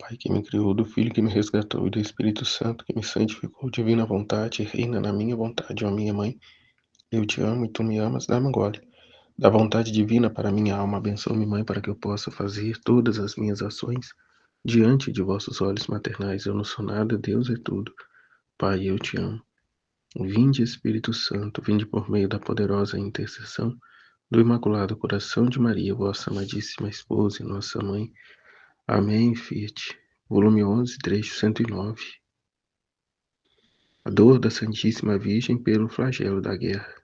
Pai que me criou, do Filho que me resgatou e do Espírito Santo que me santificou, divina vontade, reina na minha vontade, ó minha mãe. Eu te amo e tu me amas, dá-me gole. Da vontade divina para minha alma, abençoa-me, Mãe, para que eu possa fazer todas as minhas ações diante de vossos olhos maternais. Eu não sou nada, Deus é tudo. Pai, eu te amo. Vinde, Espírito Santo, vinde por meio da poderosa intercessão do Imaculado Coração de Maria, vossa amadíssima esposa e nossa mãe. Amém, Fiat. Volume 11, trecho 109. A dor da Santíssima Virgem pelo flagelo da guerra.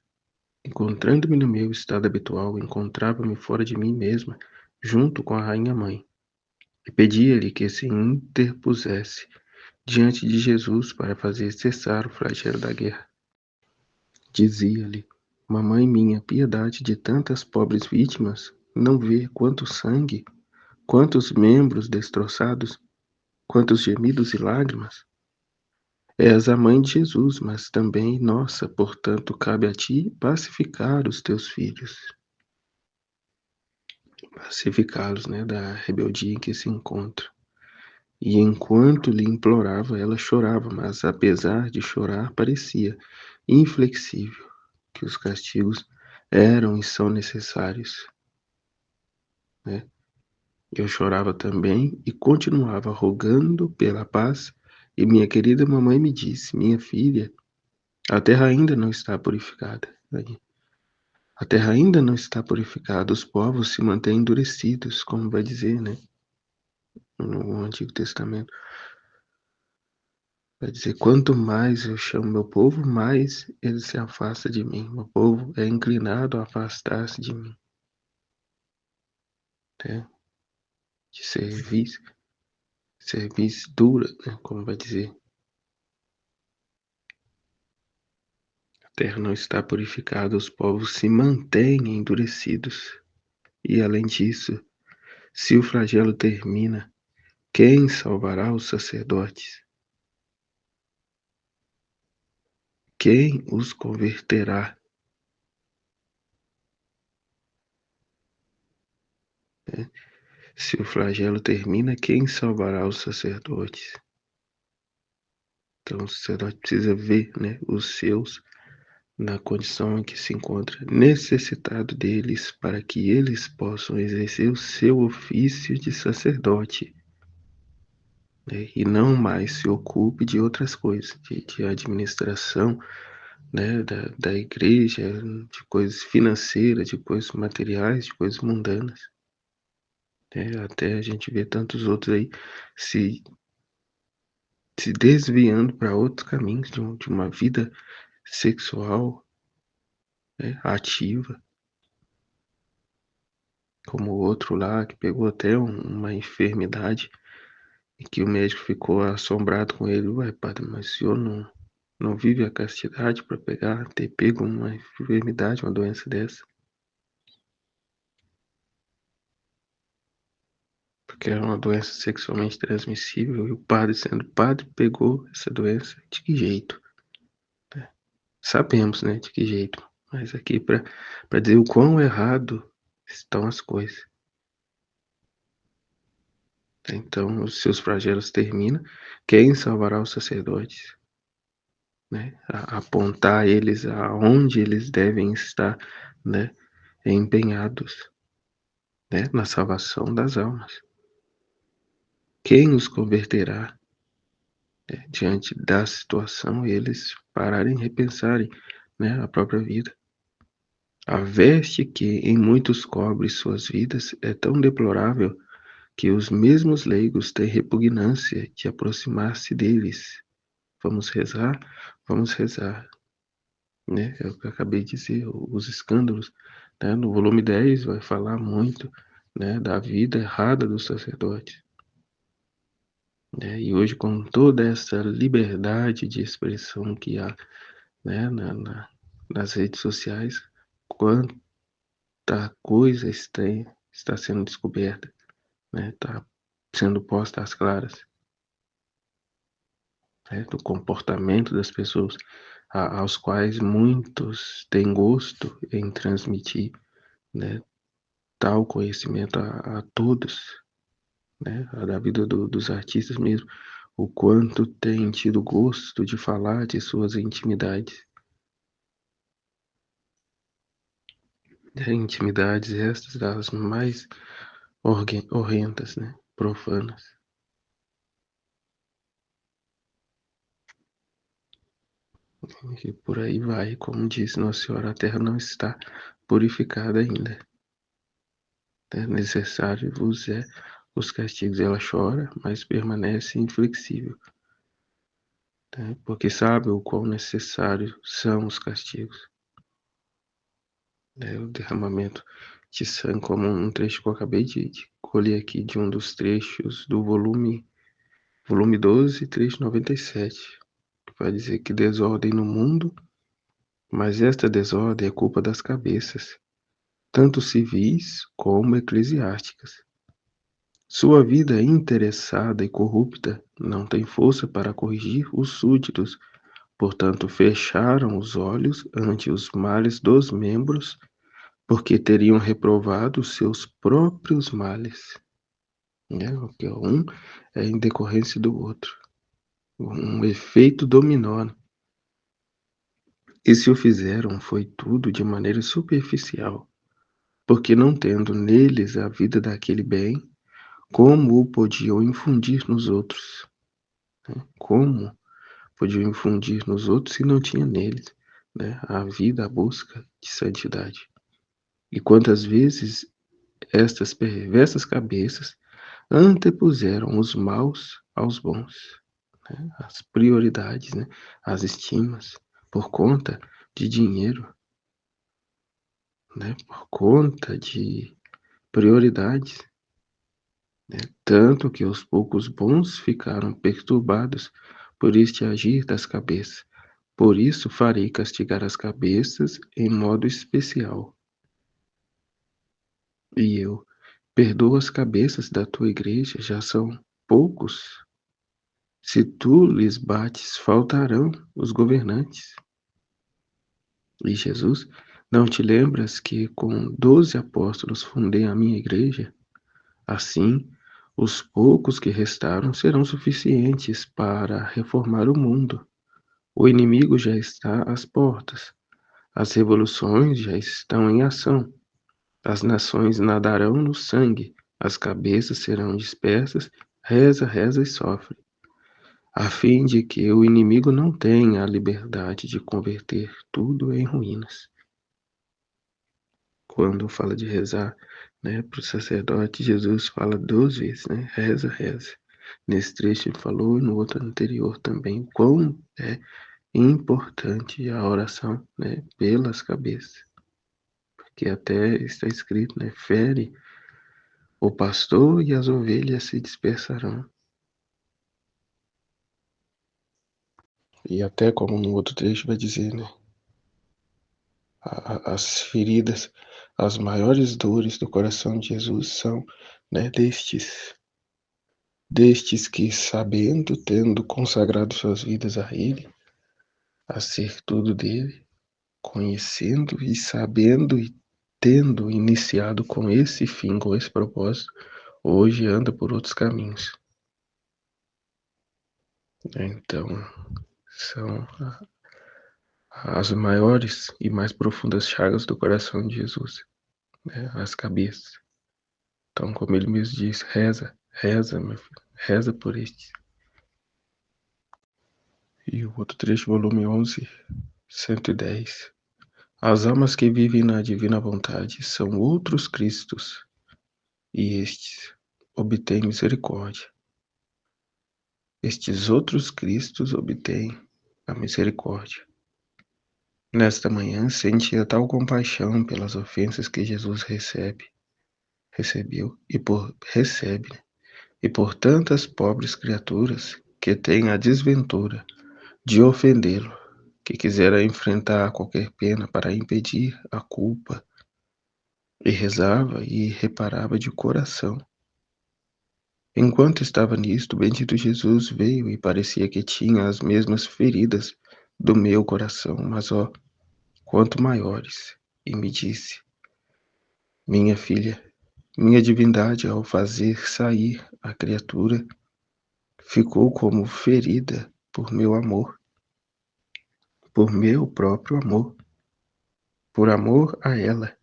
Encontrando-me no meu estado habitual, encontrava-me fora de mim mesma, junto com a Rainha Mãe, e pedia-lhe que se interpusesse diante de Jesus para fazer cessar o flagelo da guerra. Dizia-lhe: Mamãe minha, piedade de tantas pobres vítimas, não vê quanto sangue, quantos membros destroçados, quantos gemidos e lágrimas? És a mãe de Jesus, mas também nossa, portanto, cabe a ti pacificar os teus filhos. Pacificá-los, né, da rebeldia em que se encontram. E enquanto lhe implorava, ela chorava, mas apesar de chorar, parecia inflexível, que os castigos eram e são necessários, né? Eu chorava também e continuava rogando pela paz, e minha querida mamãe me disse: minha filha, a terra ainda não está purificada. A terra ainda não está purificada, os povos se mantêm endurecidos, como vai dizer, né, no Antigo Testamento. Vai dizer, quanto mais eu chamo meu povo, mais ele se afasta de mim. Meu povo é inclinado a afastar-se de mim, né? De serviço dura, né, como vai dizer. A terra não está purificada, os povos se mantêm endurecidos. E além disso, se o flagelo termina, quem salvará os sacerdotes? Quem os converterá? Né? Se o flagelo termina, quem salvará os sacerdotes? Então o sacerdote precisa ver, né, os seus na condição em que se encontra, necessitado deles para que eles possam exercer o seu ofício de sacerdote, né, e não mais se ocupe de outras coisas, de administração, né, da igreja, de coisas financeiras, de coisas materiais, de coisas mundanas. Né, até a gente vê tantos outros aí se desviando para outros caminhos de uma vida sexual, né, ativa, como o outro lá que pegou até uma enfermidade e que o médico ficou assombrado com ele. Ué, padre, mas o senhor não vive a castidade para ter pego uma enfermidade, uma doença dessa? Porque era uma doença sexualmente transmissível e o padre, sendo padre, pegou essa doença. De que jeito? Sabemos, né, de que jeito. Mas aqui para dizer o quão errado estão as coisas. Então, os seus flagelos terminam. Quem salvará os sacerdotes? Né? Apontar eles aonde eles devem estar, né, empenhados, né, na salvação das almas. Quem os converterá, né, diante da situação, eles pararem e repensarem, né, a própria vida. A veste que em muitos cobre suas vidas é tão deplorável que os mesmos leigos têm repugnância de aproximar-se deles. Vamos rezar? Vamos rezar. Né? É o que eu acabei de dizer, os escândalos, né? No volume 10 vai falar muito, né, da vida errada dos sacerdotes. Né? E hoje, com toda essa liberdade de expressão que há, né, nas redes sociais, quanta coisa estranha está sendo descoberta, né? Está sendo posta às claras, né, do comportamento das pessoas, aos quais muitos têm gosto em transmitir, né, tal conhecimento a todos. né, da vida dos artistas mesmo, o quanto tem tido gosto de falar de suas intimidades. Intimidades estas das mais horrendas, né, profanas. E por aí vai, como disse Nossa Senhora, a terra não está purificada ainda. É necessário vos é os castigos. Ela chora, mas permanece inflexível, né? Porque sabe o quão necessários são os castigos, né? O derramamento de sangue, como um trecho que eu acabei de colher aqui de um dos trechos do volume 12, trecho 97, que vai dizer que desordem no mundo, mas esta desordem é culpa das cabeças, tanto civis como eclesiásticas. Sua vida interessada e corrupta não tem força para corrigir os súditos, portanto fecharam os olhos ante os males dos membros, porque teriam reprovado seus próprios males. Né? Porque um é em decorrência do outro, um efeito dominó. E se o fizeram, foi tudo de maneira superficial, porque não tendo neles a vida daquele bem, como o podiam infundir nos outros? Né? Como podiam infundir nos outros se não tinha neles, né, a vida, a busca de santidade? E quantas vezes estas perversas cabeças antepuseram os maus aos bons, né, as prioridades, né, as estimas, por conta de dinheiro, né, por conta de prioridades, né, tanto que os poucos bons ficaram perturbados por este agir das cabeças. Por isso farei castigar as cabeças em modo especial. E eu perdoo as cabeças da tua igreja, já são poucos. Se tu lhes bates, faltarão os governantes. E Jesus, não te lembras que com 12 apóstolos fundei a minha igreja? Assim, os poucos que restaram serão suficientes para reformar o mundo. O inimigo já está às portas. As revoluções já estão em ação. As nações nadarão no sangue, as cabeças serão dispersas, reza, reza e sofre, a fim de que o inimigo não tenha a liberdade de converter tudo em ruínas. Quando fala de rezar, né, para o sacerdote, Jesus fala 2 vezes, né, reza, reza. Nesse trecho ele falou e no outro anterior também, quão é importante a oração, né, pelas cabeças. Que até está escrito, né, fere o pastor e as ovelhas se dispersarão. E até como no outro trecho vai dizer, né, as feridas, as maiores dores do coração de Jesus são, né, destes que, sabendo, tendo consagrado suas vidas a Ele, a ser tudo dele, conhecendo e sabendo e tendo iniciado com esse fim, com esse propósito, hoje anda por outros caminhos. Então, são as maiores e mais profundas chagas do coração de Jesus, né? As cabeças. Então, como ele mesmo diz, reza, reza, meu filho, reza por estes. E o outro trecho, volume 11, 110. As almas que vivem na divina vontade são outros Cristos, e estes obtêm misericórdia. Estes outros Cristos obtêm a misericórdia. Nesta manhã sentia tal compaixão pelas ofensas que Jesus recebeu recebe, né? E por tantas pobres criaturas que têm a desventura de ofendê-lo, que quisera enfrentar qualquer pena para impedir a culpa, e rezava e reparava de coração. Enquanto estava nisto, bendito Jesus veio e parecia que tinha as mesmas feridas do meu coração, mas ó, quanto maiores, e me disse: minha filha, Minha divindade, ao fazer sair a criatura, ficou como ferida por meu amor, por meu próprio amor, por amor a ela.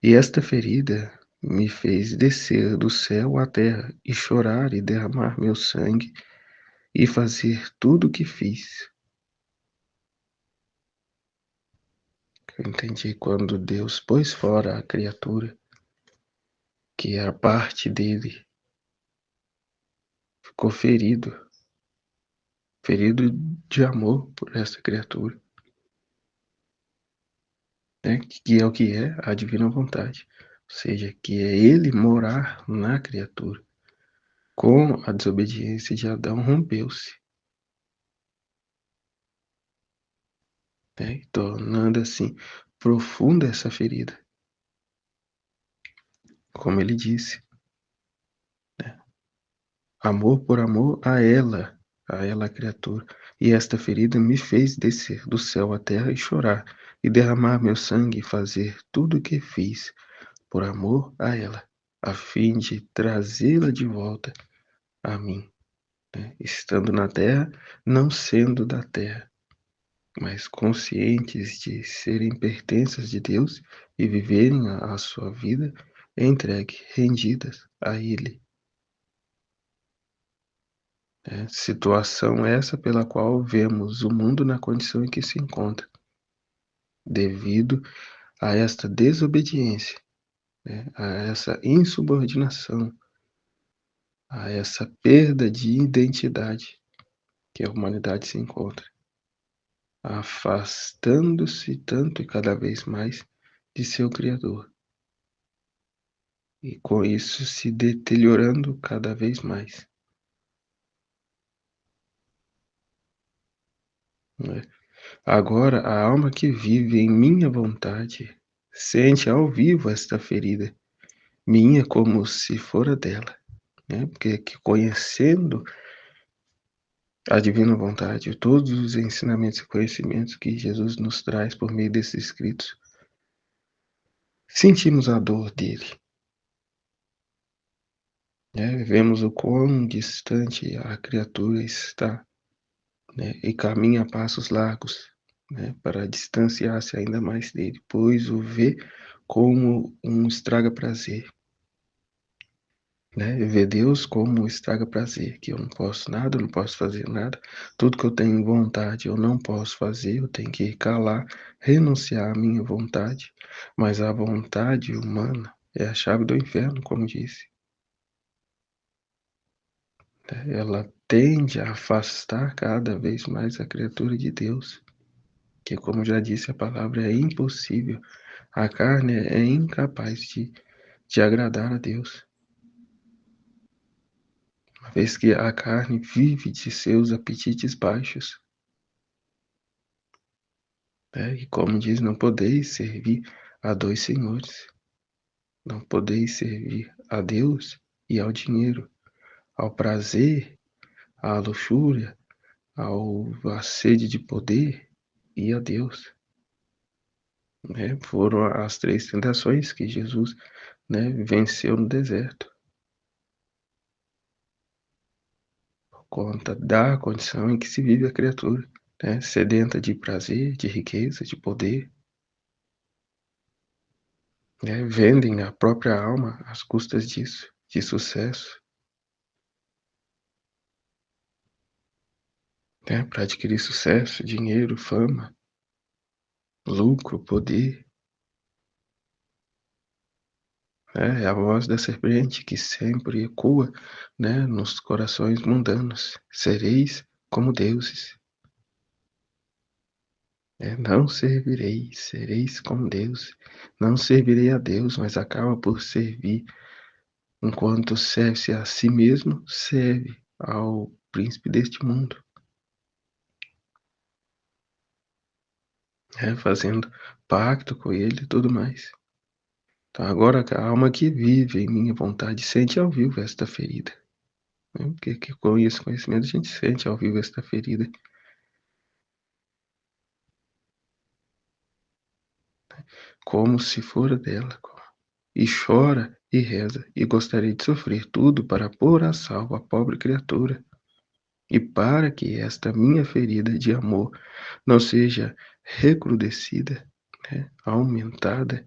E esta ferida me fez descer do céu à terra e chorar e derramar meu sangue e fazer tudo o que fiz. Eu entendi quando Deus pôs fora a criatura, que a parte dele ficou ferido de amor por essa criatura, né? Que é o que é a divina vontade, ou seja, que é ele morar na criatura. Com a desobediência de Adão, rompeu-se, né? Tornando assim profunda essa ferida, como ele disse, né? Amor por amor a ela a criatura. E esta ferida me fez descer do céu à terra e chorar, e derramar meu sangue e fazer tudo o que fiz por amor a ela, a fim de trazê-la de volta a mim, né? Estando na terra, não sendo da terra, mas conscientes de serem pertenças de Deus e viverem a sua vida entregue, rendidas a Ele. É, situação essa pela qual vemos o mundo na condição em que se encontra, devido a esta desobediência, né, a essa insubordinação, a essa perda de identidade que a humanidade se encontra, afastando-se tanto e cada vez mais de seu Criador, e com isso se deteriorando cada vez mais, né? Agora, a alma que vive em minha vontade sente ao vivo esta ferida, minha como se fora dela, né? Porque que conhecendo a divina vontade, todos os ensinamentos e conhecimentos que Jesus nos traz por meio desses escritos, sentimos a dor dele, né? Vemos o quão distante a criatura está, né? E caminha a passos largos, né? Para distanciar-se ainda mais dele, pois o vê como um estraga-prazer, né? Ver Deus como um estraga-prazer, que eu não posso nada, eu não posso fazer nada, tudo que eu tenho vontade eu não posso fazer, eu tenho que calar, renunciar à minha vontade, mas a vontade humana é a chave do inferno, como disse, né? Ela tende a afastar cada vez mais a criatura de Deus, que como já disse a palavra, é impossível, a carne é incapaz de agradar a Deus, uma vez que a carne vive de seus apetites baixos, né? E como diz, não podeis servir a dois senhores, não podeis servir a Deus e ao dinheiro, ao prazer, à luxúria, à sede de poder e a Deus, né? Foram as três tentações que Jesus, né, venceu no deserto, por conta da condição em que se vive a criatura, né? Sedenta de prazer, de riqueza, de poder, né? Vendem a própria alma às custas disso, de sucesso, né? Para adquirir sucesso, dinheiro, fama, lucro, poder, né? É a voz da serpente que sempre ecoa, né, nos corações mundanos. Sereis como deuses. Não servirei, sereis como Deus. Não servirei a Deus, mas acaba por servir. Enquanto serve-se a si mesmo, serve ao príncipe deste mundo, né, fazendo pacto com ele e tudo mais. Então, agora a alma que vive em minha vontade sente ao vivo esta ferida, né? Porque que com esse conhecimento a gente sente ao vivo esta ferida, como se fora dela, e chora e reza, e gostaria de sofrer tudo para pôr a salvo a pobre criatura, e para que esta minha ferida de amor não seja recrudescida, né, aumentada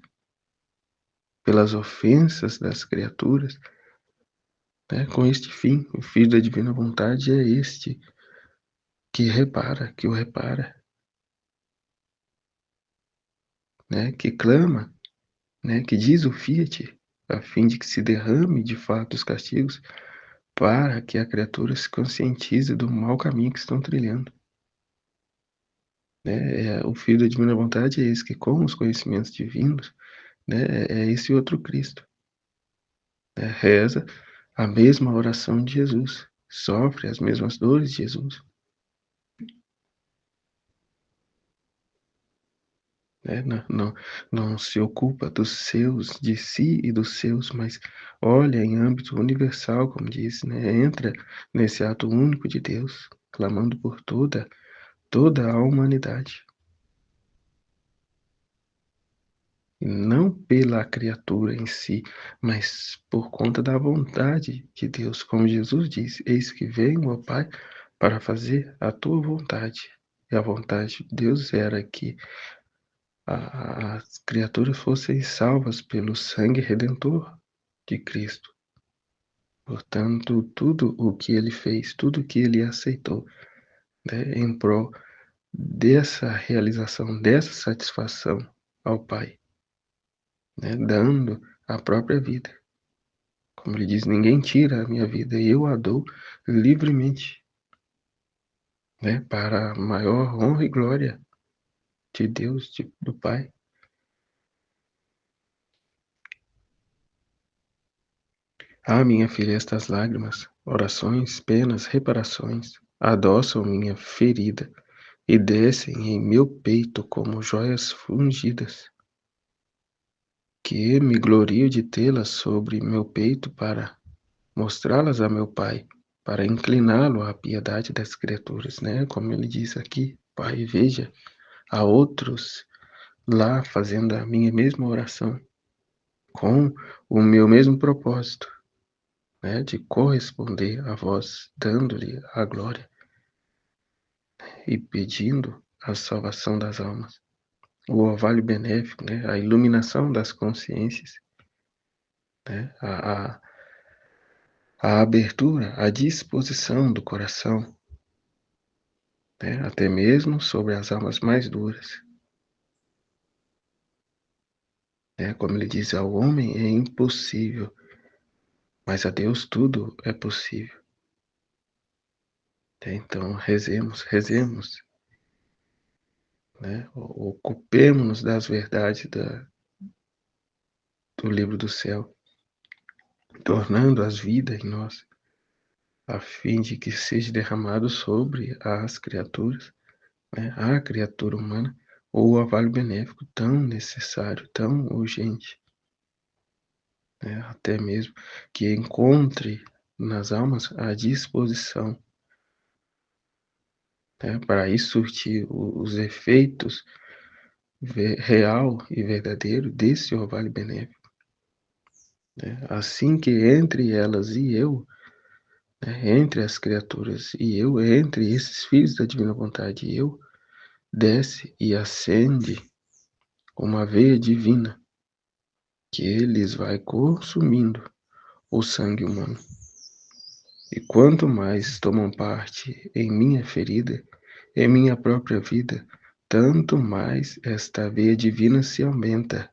pelas ofensas das criaturas, né, com este fim, o Filho da Divina Vontade é este, que o repara, né, que clama, né, que diz o fiat, a fim de que se derrame de fato os castigos, para que a criatura se conscientize do mau caminho que estão trilhando. Né? O Filho da Divina Vontade é esse que, com os conhecimentos divinos, né, é esse outro Cristo. Né? Reza a mesma oração de Jesus, sofre as mesmas dores de Jesus. Né? Não se ocupa dos seus, de si e dos seus, mas olha em âmbito universal, como disse, né? Entra nesse ato único de Deus, clamando por toda a humanidade. E não pela criatura em si, mas por conta da vontade de Deus, como Jesus disse: eis que venho, ó Pai, para fazer a tua vontade. E a vontade de Deus era que as criaturas fossem salvas pelo sangue redentor de Cristo. Portanto, tudo o que ele fez, tudo o que ele aceitou, né, em prol dessa realização, dessa satisfação ao Pai, né, dando a própria vida. Como ele diz, ninguém tira a minha vida, eu a dou livremente, né, para a maior honra e glória de Deus, do Pai. Ah, minha filha, estas lágrimas, orações, penas, reparações, adoçam minha ferida e descem em meu peito como joias fungidas, que me glorio de tê-las sobre meu peito para mostrá-las a meu Pai, para incliná-lo à piedade das criaturas, né? Como ele diz aqui, Pai, veja, há outros lá fazendo a minha mesma oração, com o meu mesmo propósito, né? De corresponder a vós, dando-lhe a glória e pedindo a salvação das almas, o orvalho benéfico, né? A iluminação das consciências, né? A abertura, a disposição do coração, né? Até mesmo sobre as almas mais duras. Né? Como ele diz, ao homem é impossível, mas a Deus tudo é possível. Né? Então, rezemos, né? Ocupemos-nos das verdades do livro do céu, tornando-as vida em nós, a fim de que seja derramado sobre as criaturas, né? A criatura humana, o orvalho benéfico tão necessário, tão urgente, né? Até mesmo que encontre nas almas a disposição, né? Para isso surtir os efeitos real e verdadeiro desse orvalho benéfico. Né? Assim que entre elas e eu, né? Entre as criaturas e eu, entre esses filhos da divina vontade e eu, desce e acende uma veia divina que lhes vai consumindo o sangue humano. E quanto mais tomam parte em minha ferida, em minha própria vida, tanto mais esta veia divina se aumenta.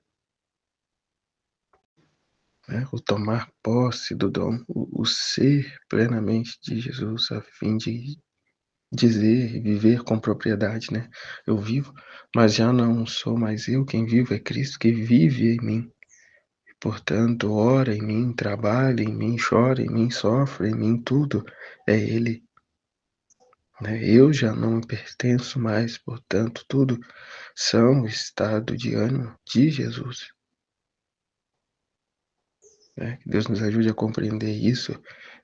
Né? O tomar posse do dom, o ser plenamente de Jesus, a fim de dizer e viver com propriedade, né? Eu vivo, mas já não sou mais eu quem vivo, é Cristo que vive em mim. Portanto, ora em mim, trabalha em mim, chora em mim, sofre em mim, tudo é Ele. Né? Eu já não me pertenço mais, portanto, tudo são o estado de ânimo de Jesus. Né? Que Deus nos ajude a compreender isso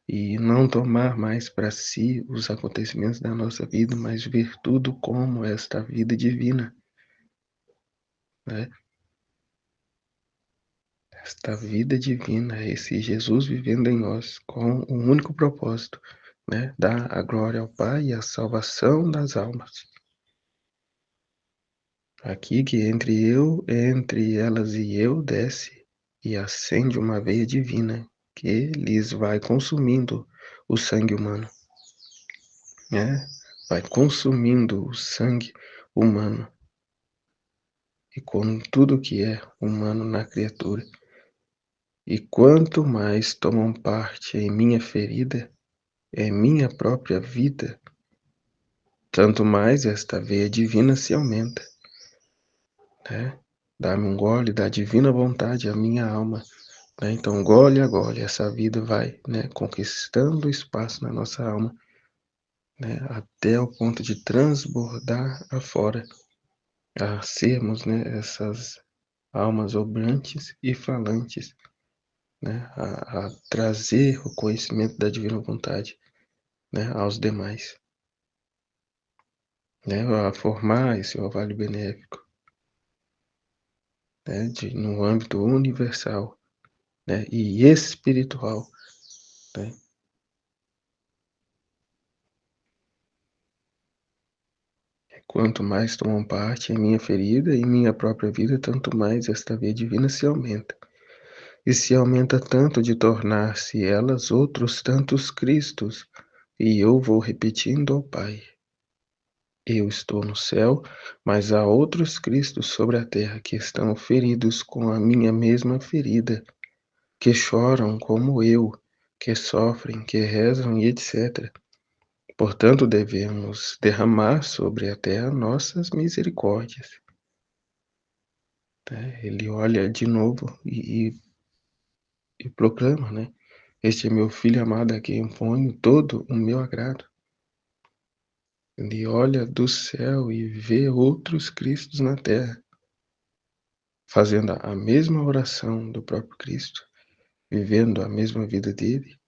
e não tomar mais para si os acontecimentos da nossa vida, mas ver tudo como esta vida divina. Né? esta vida divina, esse Jesus vivendo em nós com um único propósito, né, dar a glória ao Pai e a salvação das almas. Aqui que entre elas e eu desce e acende uma veia divina que lhes vai consumindo o sangue humano, né? Vai consumindo o sangue humano e com tudo que é humano na criatura. E quanto mais tomam parte em minha ferida, em minha própria vida, tanto mais esta veia divina se aumenta, né? Dá-me um gole da divina vontade à minha alma, né? Então, gole a gole, essa vida vai, né, conquistando espaço na nossa alma, né, até o ponto de transbordar afora, a sermos, né, essas almas obrantes e falantes, né, a trazer o conhecimento da divina vontade, né, aos demais, né, a formar esse orvalho benéfico, né, no âmbito universal, né, e espiritual, né. Quanto mais tomam parte em minha ferida e minha própria vida, tanto mais esta veia divina se aumenta. E se aumenta tanto de tornar-se elas outros tantos Cristos, e eu vou repetindo ao Pai: eu estou no céu, mas há outros Cristos sobre a terra que estão feridos com a minha mesma ferida, que choram como eu, que sofrem, que rezam e etc. Portanto, devemos derramar sobre a terra nossas misericórdias. Né? Ele olha de novo e proclama, né? Este é meu filho amado a quem ponho todo o meu agrado. Ele olha do céu e vê outros Cristos na terra, fazendo a mesma oração do próprio Cristo, vivendo a mesma vida dele,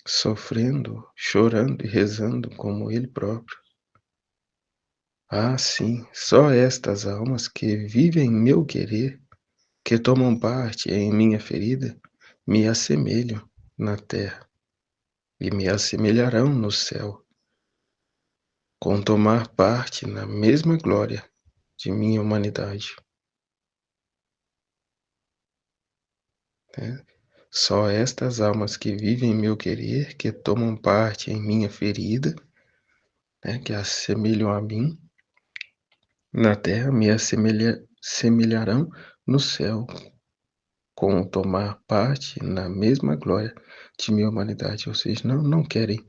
sofrendo, chorando e rezando como ele próprio. Ah, sim, só estas almas que vivem meu querer, que tomam parte em minha ferida, me assemelham na terra e me assemelharão no céu, com tomar parte na mesma glória de minha humanidade. Né? Só estas almas que vivem meu querer, que tomam parte em minha ferida, né, que assemelham a mim, na terra me assemelharão no céu, com tomar parte na mesma glória de minha humanidade. Ou seja, não querem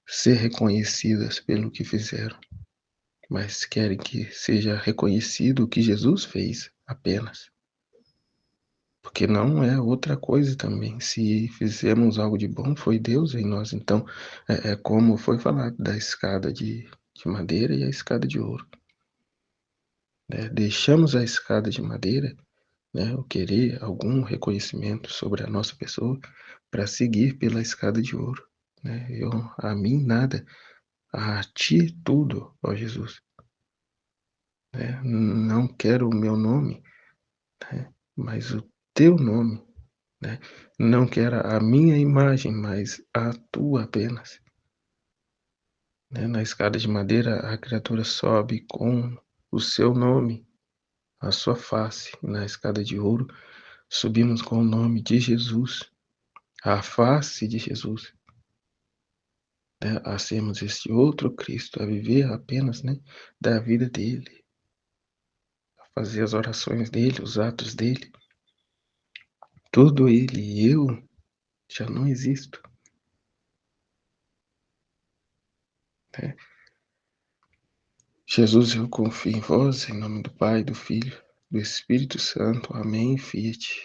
ser reconhecidas pelo que fizeram, mas querem que seja reconhecido o que Jesus fez apenas. Porque não é outra coisa também. Se fizemos algo de bom, foi Deus em nós. Então, é como foi falado da escada de madeira e a escada de ouro. Né? Deixamos a escada de madeira, né, o querer algum reconhecimento sobre a nossa pessoa, para seguir pela escada de ouro. Né? A mim nada, a ti tudo, ó Jesus. Né? Não quero o meu nome, né, mas o teu nome. Né? Não quero a minha imagem, mas a tua apenas. Né? Na escada de madeira, a criatura sobe com o seu nome, a sua face. Na escada de ouro, subimos com o nome de Jesus, a face de Jesus. Né? A sermos esse outro Cristo, a viver apenas, né, da vida dele, a fazer as orações dele, os atos dele. Tudo ele e eu já não existo. Né? Jesus, eu confio em vós, em nome do Pai, do Filho, do Espírito Santo. Amém. Fiat.